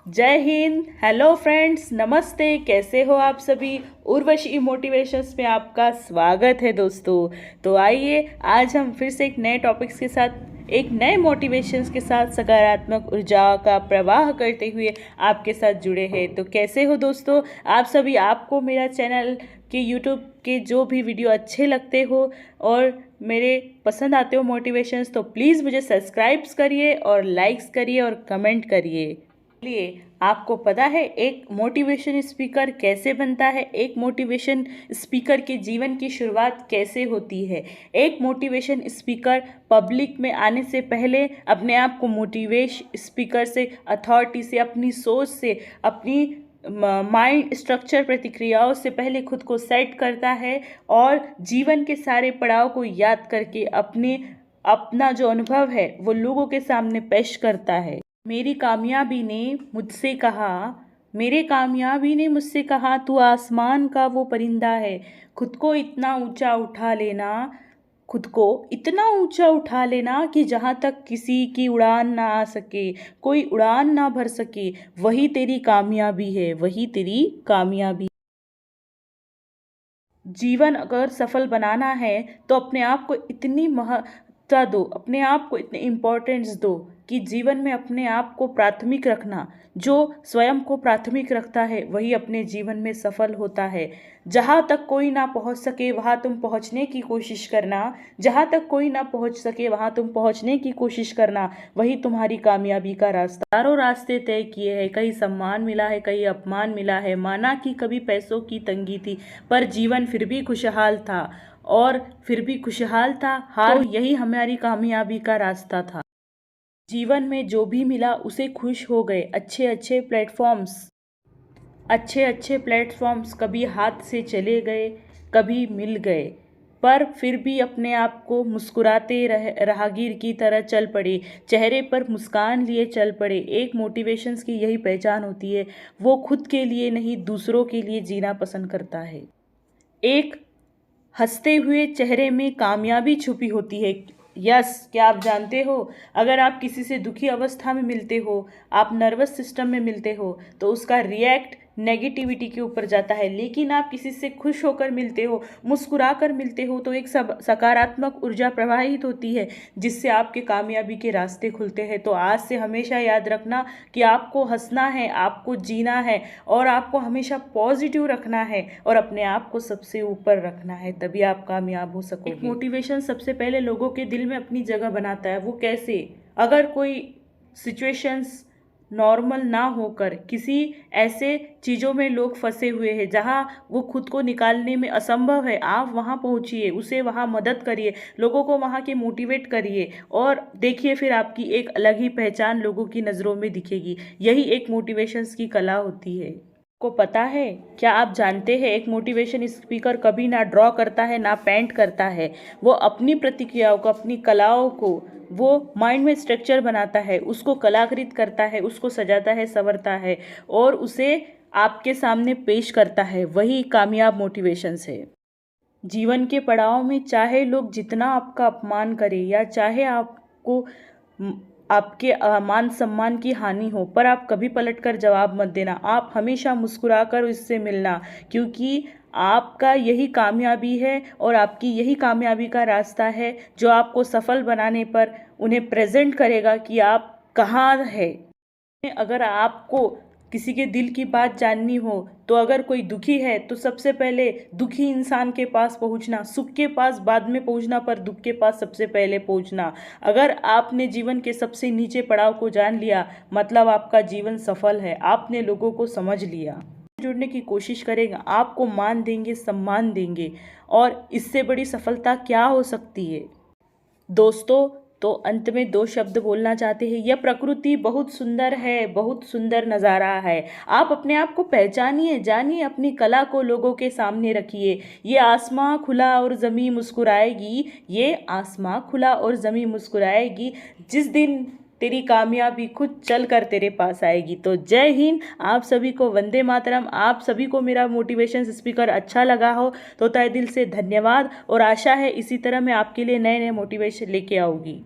जय Hind. Hello friends, नमस्ते। कैसे हो आप सभी? उर्वशी मोटिवेशंस में आपका स्वागत है दोस्तों। तो आइए आज हम फिर से एक नए टॉपिक्स के साथ, एक नए मोटिवेशंस के साथ सकारात्मक ऊर्जा का प्रवाह करते हुए आपके साथ जुड़े हैं। तो कैसे हो दोस्तों आप सभी? आपको मेरा चैनल के यूट्यूब के जो भी वीडियो अच्छे लगते हो और मेरे पसंद आते हो मोटिवेशंस, तो प्लीज़ मुझे सब्सक्राइब्स करिए और लाइक्स करिए और कमेंट करिए। चलिए, आपको पता है एक मोटिवेशन स्पीकर कैसे बनता है? एक मोटिवेशन स्पीकर के जीवन की शुरुआत कैसे होती है? एक मोटिवेशन स्पीकर पब्लिक में आने से पहले अपने आप को मोटिवेशन स्पीकर से, अथॉरिटी से, अपनी सोच से, अपनी माइंड स्ट्रक्चर प्रतिक्रियाओं से पहले खुद को सेट करता है और जीवन के सारे पड़ाव को याद करके अपना जो अनुभव है वो लोगों के सामने पेश करता है। मेरे कामयाबी ने मुझसे कहा, तू आसमान का वो परिंदा है। खुद को इतना ऊंचा उठा लेना कि जहाँ तक किसी की उड़ान ना आ सके, कोई उड़ान ना भर सके, वही तेरी कामयाबी है, वही तेरी कामयाबी। जीवन अगर सफल बनाना है तो अपने आप को इतनी महत्ता दो, अपने आप को इतनी इम्पोर्टेंस दो कि जीवन में अपने आप को प्राथमिक रखना। जो स्वयं को प्राथमिक रखता है वही अपने जीवन में सफल होता है। जहाँ तक कोई ना पहुँच सके वहाँ तुम पहुँचने की कोशिश करना, जहाँ तक कोई ना पहुँच सके वहाँ तुम पहुँचने की कोशिश करना, वही तुम्हारी कामयाबी का रास्ता। चारों रास्ते तय किए हैं, कहीं सम्मान मिला है, कहीं अपमान मिला है। माना कि कभी पैसों की तंगी थी, पर जीवन फिर भी खुशहाल था, और फिर भी खुशहाल था। हार तो यही हमारी कामयाबी का रास्ता था। जीवन में जो भी मिला उसे खुश हो गए। अच्छे अच्छे प्लेटफॉर्म्स कभी हाथ से चले गए, कभी मिल गए, पर फिर भी अपने आप को मुस्कुराते राहगीर की तरह चल पड़े, चेहरे पर मुस्कान लिए चल पड़े। एक मोटिवेशंस की यही पहचान होती है, वो खुद के लिए नहीं दूसरों के लिए जीना पसंद करता है। एक हंसते हुए चेहरे में कामयाबी छुपी होती है। यस, क्या आप जानते हो, अगर आप किसी से दुखी अवस्था में मिलते हो, आप नर्वस सिस्टम में मिलते हो, तो उसका रिएक्ट नेगेटिविटी के ऊपर जाता है। लेकिन आप किसी से खुश होकर मिलते हो, मुस्कुरा कर मिलते हो, तो एक सकारात्मक ऊर्जा प्रवाहित होती है जिससे आपके कामयाबी के रास्ते खुलते हैं। तो आज से हमेशा याद रखना कि आपको हंसना है, आपको जीना है, और आपको हमेशा पॉजिटिव रखना है और अपने आप को सबसे ऊपर रखना है, तभी आप कामयाब हो सकोगे। एक मोटिवेशन सबसे पहले लोगों के दिल में अपनी जगह बनाता है। वो कैसे? अगर कोई सिचुएशंस नॉर्मल ना होकर किसी ऐसे चीज़ों में लोग फंसे हुए हैं जहां वो खुद को निकालने में असंभव है, आप वहां पहुंचिए, उसे वहां मदद करिए, लोगों को वहां के मोटिवेट करिए, और देखिए फिर आपकी एक अलग ही पहचान लोगों की नज़रों में दिखेगी। यही एक मोटिवेशंस की कला होती है। को पता है, क्या आप जानते हैं, एक मोटिवेशन स्पीकर कभी ना ड्रॉ करता है ना पेंट करता है। वो अपनी प्रतिक्रियाओं को, अपनी कलाओं को वो माइंड में स्ट्रक्चर बनाता है, उसको कलाकृत करता है, उसको सजाता है, संवरता है और उसे आपके सामने पेश करता है। वही कामयाब मोटिवेशंस है। जीवन के पड़ाव में चाहे लोग जितना आपका अपमान करें या चाहे आपको आपके मान सम्मान की हानि हो, पर आप कभी पलटकर जवाब मत देना। आप हमेशा मुस्कुराकर उससे मिलना, क्योंकि आपका यही कामयाबी है और आपकी यही कामयाबी का रास्ता है जो आपको सफल बनाने पर उन्हें प्रेजेंट करेगा कि आप कहाँ है। अगर आपको किसी के दिल की बात जाननी हो, तो अगर कोई दुखी है तो सबसे पहले दुखी इंसान के पास पहुंचना, सुख के पास बाद में पहुंचना, पर दुख के पास सबसे पहले पहुंचना। अगर आपने जीवन के सबसे नीचे पड़ाव को जान लिया, मतलब आपका जीवन सफल है, आपने लोगों को समझ लिया। जुड़ने की कोशिश करेगा, आपको मान देंगे, सम्मान देंगे, और इससे बड़ी सफलता क्या हो सकती है दोस्तों। तो अंत में दो शब्द बोलना चाहते हैं, यह प्रकृति बहुत सुंदर है, बहुत सुंदर नज़ारा है। आप अपने आप को पहचानिए, जानिए, अपनी कला को लोगों के सामने रखिए। ये आसमां खुला और ज़मीं मुस्कुराएगी, ये आसमां खुला और ज़मीं मुस्कुराएगी जिस दिन तेरी कामयाबी खुद चल कर तेरे पास आएगी। तो जय हिंद। आप सभी को वंदे मातरम। आप सभी को मेरा मोटिवेशन स्पीकर अच्छा लगा हो तो तहे दिल से धन्यवाद, और आशा है इसी तरह मैं आपके लिए नए नए मोटिवेशन लेके आऊँगी।